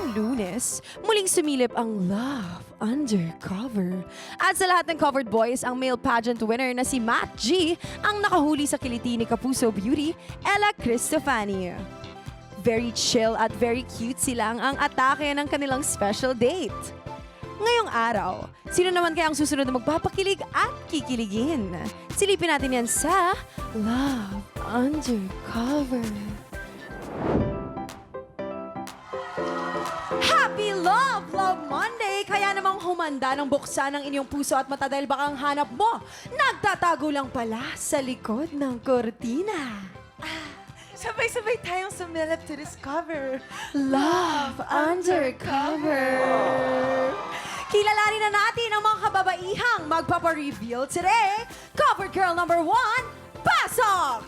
Ngayong Lunes, muling sumilip ang Love Undercover. At sa lahat ng covered boys, ang male pageant winner na si Matt G ang nakahuli sa kiliti ni Kapuso Beauty, Ella Cristofani. Very chill at very cute silang ang atake ng kanilang special date. Ngayong araw, sino naman kaya ang susunod na magpapakilig at kikiligin? Silipin natin yan sa Love Undercover. Happy Love Monday! Kaya namang humanda ng buksan ng inyong puso at mata dahil baka ang hanap mo, nagtatago lang pala sa likod ng kortina. Sabay-sabay tayong sumilip to discover Love Undercover! Kilalanin na natin ang mga kababaihang magpapa-reveal today. Cover girl number 1, pasok!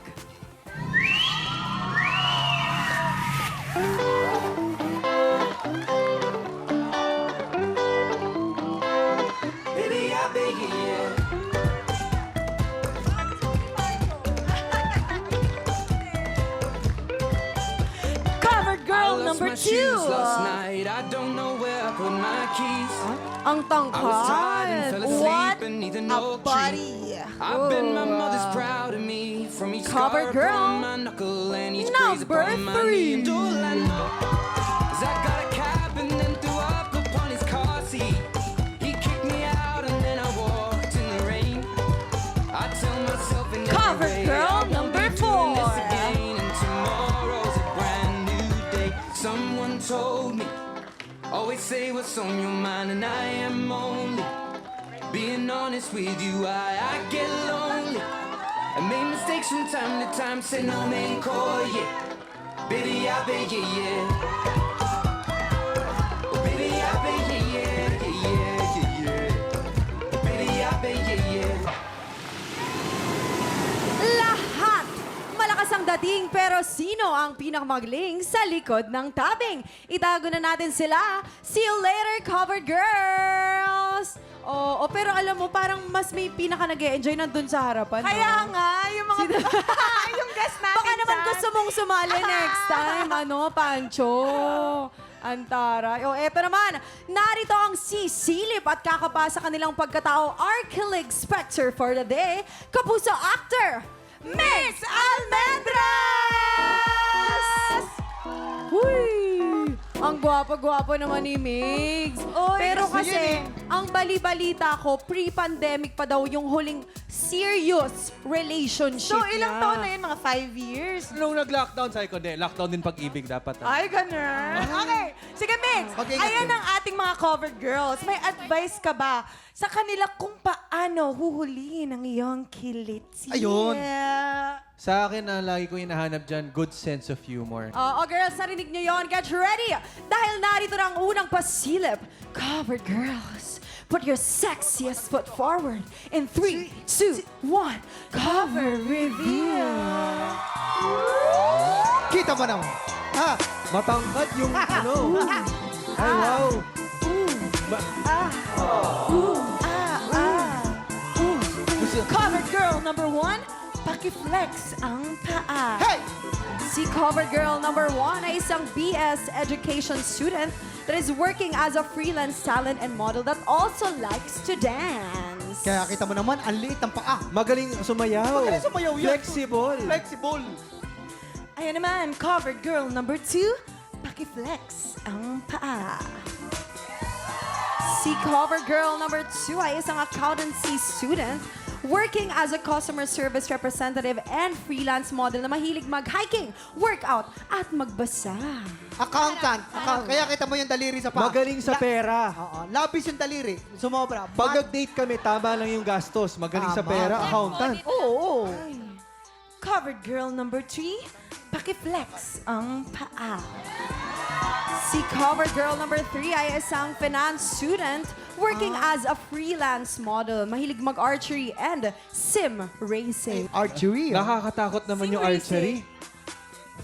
Baby, I beg you, yeah. Cover girl I lost number my 2. shoes last night. I don't know where I put my keys. Ang I was tired and tangkad. fell asleep What beneath an a oak body. tree. I bet my mother's proud of me from each Cover scar girl upon my knuckle and each number graze upon my knee. 3. And all I know is I got a cab and then threw up upon his car seat. He kicked me out and then I walked in the rain. I tell myself in every Cover way, girl I won't number be doing this 4. again. And tomorrow's a brand new day. Someone told me, always say what's on your mind, and I am only being honest with you. I get lonely. I make mistakes from time to time, say no man call, yeah. Baby, I beg you, yeah. Oh, baby, I beg you, yeah, yeah, yeah, yeah. Baby, I beg you, yeah. Lahat malakas ang dating pero sino ang pinakamagaling sa likod ng tabing? Itago na natin sila. See you later, covered girls! Oo, pero alam mo, parang mas may pinaka nag-e-enjoy nandun sa harapan. no? Kaya nga, yung mga yung guest natin Baka naman dyan. gusto mong sumali next time, Pancho. Antara. O, eto naman, narito ang sisilip at kakapa sa kanilang pagkatao Archelig Spectre for the day, Kapuso actor, Migs Almendras! Huy! Ang gwapo-gwapo naman ni Migs. Oy, Pero gusto kasi, yun ang bali-balita ko, pre-pandemic pa daw yung huling serious relationship So, ilang niya. taon na yun? Mga 5 years? Nung nag-lockdown, sabi ko, lockdown din pag-ibig dapat. Ay, ganun. Okay. Sige, Mix. Mag-ingat Ayan kayo. ang ating mga covered girls. May advice ka ba sa kanila kung paano huhulihin ang iyong kiliti? Ayun. Sa akin, ang lagi ko hinahanap dyan, good sense of humor. Oo, girls, narinig nyo yun. Get ready! Dahil narito na ang unang pasilip. Covered girls, put your sexiest foot forward. In 3, 2, 1, cover reveal. Kita mo naman. Ha? Matangkad yung ano. Ay, wow. Covered girl number 1, paki-flex ang paa. Hey! Si cover girl number 1 ay isang BS education student that is working as a freelance talent and model that also likes to dance. Kaya kita mo naman, ang liit ng paa. Magaling sumayaw. Magaling sumayaw yan. Flexible. Flexible. Ayan naman, covered girl number 2, paki-flex ang paa. Si cover girl number 2 ay isang accountancy student working as a customer service representative and freelance model na mahilig mag-hiking, workout, at magbasa. Accountant. Kaya kita mo yung daliri sa paa. Magaling sa pera. Oo. Labis yung daliri. Sumobra. Pag nag-date kami, tama lang yung gastos. Magaling sa Tama. pera, accountant. Oo. Covered girl number 3, paki-flex ang paa. Si cover girl number 3 ay isang finance student working as a freelance model. Mahilig mag-archery and sim racing. Archery. Nakakatakot naman yung archery.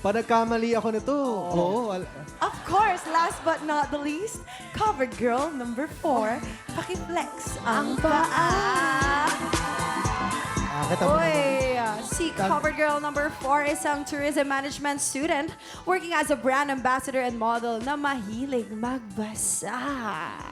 Pag nagkamali ako nito, oo. Of course, last but not the least, covered girl number 4, paki-flex ang paa. Kita mo naman. Uy, si cover girl number 4 isang tourism management student working as a brand ambassador and model na mahilig magbasa.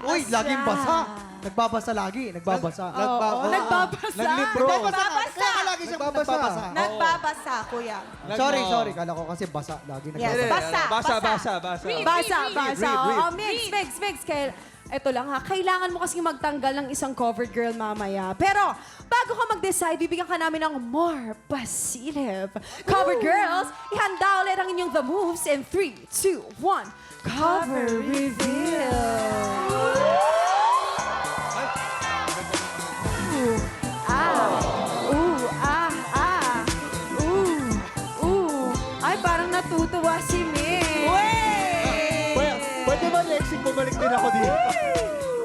Uy, laging basa. Nagbabasa lagi. Nagbabasa. Nagbabasa. Naglibro. Kaya ka lagi siyang Nagbabasa. nagbabasa. Nagbabasa, kuya. Sorry. Kala ko kasi basa. Lagi Yes, nagbabasa. basa. Basa. Basa. Read. Oh, mix. Ito lang ha, kailangan mo kasi magtanggal ng isang covered girl mamaya. Pero, bago ka mag-decide, bibigyan ka namin ng more pasilip. Covered girls, ihanda ulit ang inyong the moves in 3, 2, 1. Cover reveal! Ay, parang natutuwa si Mick. Pwede ba next week bumalik din ako dito?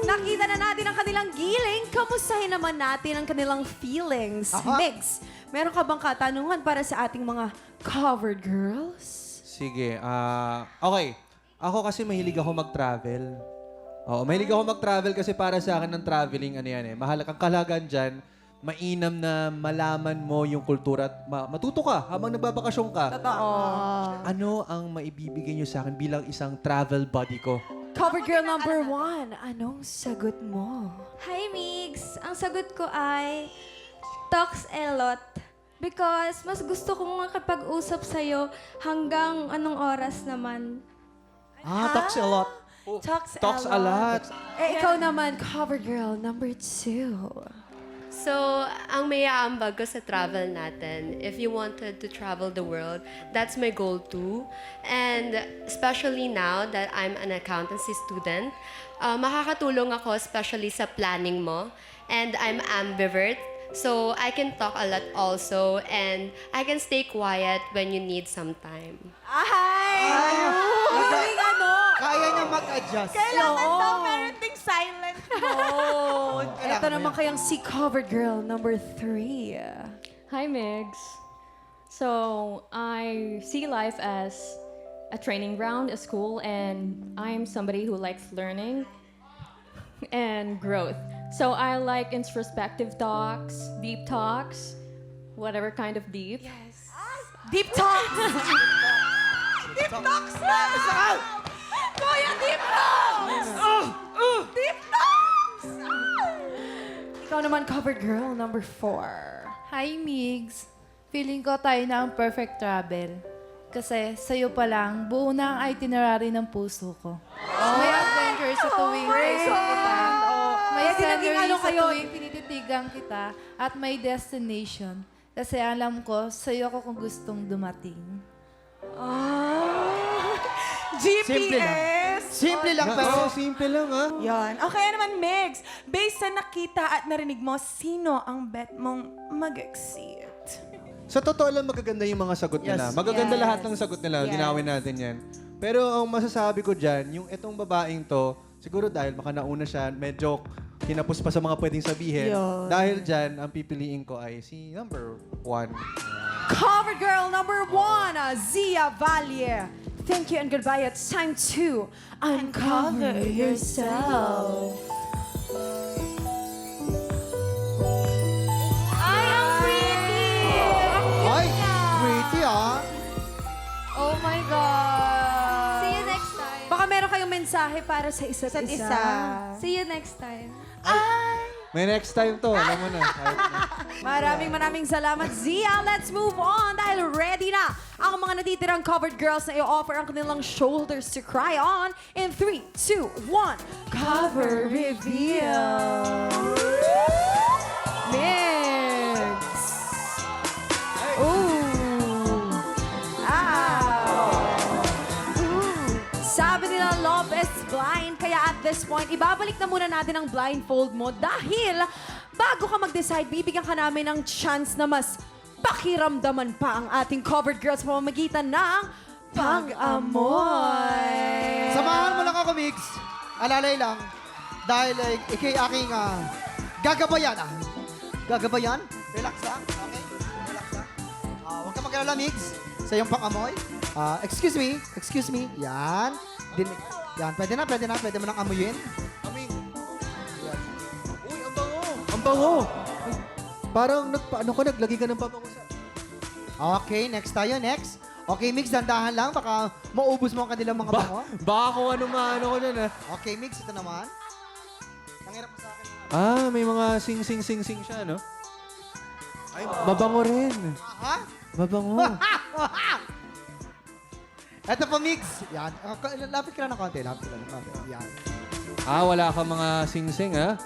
Nakita na natin ang kanilang giling. Kamustahin naman natin ang kanilang feelings. Aha. Mix, meron ka bang katanungan para sa ating mga covered girls? Sige, okay. Ako kasi mahilig ako mag-travel. Oo, mahilig ako mag-travel kasi para sa akin ng traveling, ano yan eh, ang kalagan dyan, mainam na malaman mo yung kultura at matuto ka habang nagbabakasyon ka. Totoo. Ano ang maibibigay nyo sa akin bilang isang travel buddy ko? Covered girl number 1, anong sagot mo? Hi, Migs! Ang sagot ko ay talks a lot. Because mas gusto kong makipag-usap sa'yo hanggang anong oras naman. Talks a lot. Talks a lot. Eh, ikaw naman, covered girl number 2. So, ang may aambag ko sa travel natin, if you wanted to travel the world, that's my goal too. And especially now that I'm an accountancy student, makakatulong ako especially sa planning mo. And I'm ambivert, so I can talk a lot also. And I can stay quiet when you need some time. Galing ano? Kaya niya mag-adjust. Kailangan daw meron ding silent mode. Ito naman kayang si covered girl number 3. Hi, Migs. So, I see life as a training ground, a school, and I'm somebody who likes learning and growth. So, I like introspective talks, deep talks, whatever kind of deep. Deep talks! Deep talks na! Kuya, deep talks! Deep talks! Ikaw naman, covered girl number 4. Hi, Migs. Feeling ko tayo na ang perfect travel. Kasi sa'yo pa lang, buo na ang itinerary ng puso ko. May adventure sa tuwing kita. May Kaya naging scenery ano sa kayo? tuwing pinititigan kita. At may destination. Kasi alam ko, sa'yo ko kung gustong dumating. Simple lang. GPS! Simple lang, pero... Simple lang ha. Yan. Okay naman, Megs. Based sa nakita at narinig mo, sino ang bet mong mag-exceed? Sa totoo lang, magaganda yung mga sagot nila. Yes. Magaganda Yes. lahat ng sagot nila. Yes. Ginawin natin yan. Pero ang masasabi ko dyan, yung itong babaeng to, siguro dahil baka nauna siya, medyo kinapos pa sa mga pwedeng sabihin. Yun. Dahil dyan, ang pipiliin ko ay si number 1. Covered girl number 1, Zia Valle. Thank you and goodbye. It's time to uncover yourself. Ay, ang pretty! Ay, pretty ah. Oh my God. See you next time. Baka meron kayong mensahe para sa isa't isa. See you next time. May next time to, alam mo na. Maraming salamat, Zia. Let's move on dahil ready na ang mga natitirang covered girls na i-offer ang kanilang shoulders to cry on in 3, 2, 1. Cover reveal. Migs. Ooh. Sabi nila, love is blind. Kaya at this point, ibabalik na muna natin ang blindfold mo dahil bago ka mag-decide, bibigyan ka namin ng chance na mas pakiramdaman pa ang ating covered girls sa pamamagitan ng pag-amoy. Samahan mo lang ako, Migs. Alalay lang. Dahil ikay aking gagabayan. Gagabayan? Relax lang. Okay? Relax lang. Huwag ka mag-alala, Migs. Sa iyong pang-amoy. Excuse me. Yan. Yan, pwede mo nang amuyin. Ang bango! Parang naglagay ka ng pabango sa... Okay, next tayo. Next. Okay, Mix, dandahan lang. Baka maubos mo ang kanilang mga bango. Baka kung ano maano ko dyan, ah. Okay, Mix, ito naman. Nanghirap mo sa akin. Ah, may mga sing-sing-sing-sing siya, no? Ay, mabango rin. Ha? Mabango. Ito pa, Mix. Yan. Lapit ka lang ng konti. Lapit ka lang ng konti. Yan. Ah, wala ka mga sing-sing, ha?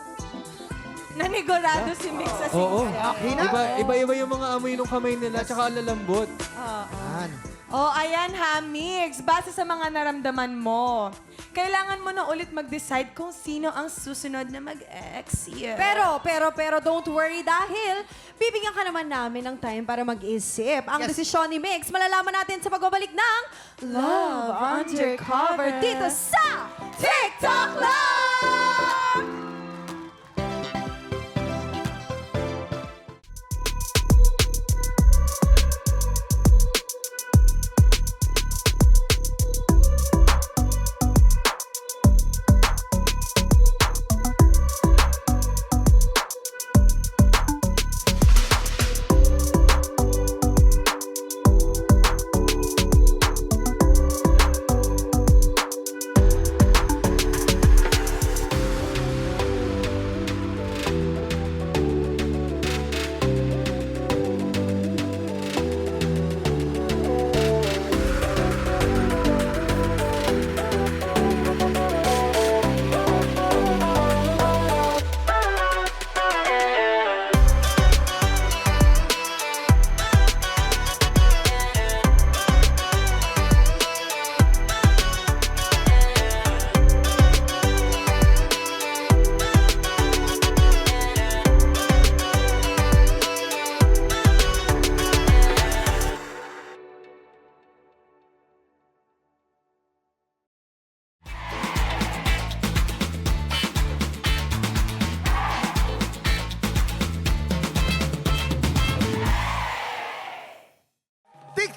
Nanigurado si Mix sa Oo. Okay na. Iba-iba yung mga amoy ng kamay nila, tsaka lalambot. Yan. Oh, ayan ha, Mix. Base sa mga naramdaman mo, kailangan mo na ulit mag-decide kung sino ang susunod na mag-exit. Pero, don't worry dahil bibigyan ka naman namin ng time para mag-isip. Ang desisyon ni Mix, malalaman natin sa pagbabalik ng Love Undercover dito sa TikTok Love!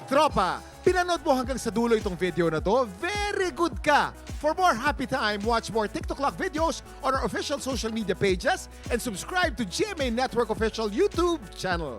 Tropa, pinanood mo hanggang sa dulo itong video na to? Very good ka! For more happy time, watch more TikTok Lock videos on our official social media pages and subscribe to GMA Network official YouTube channel.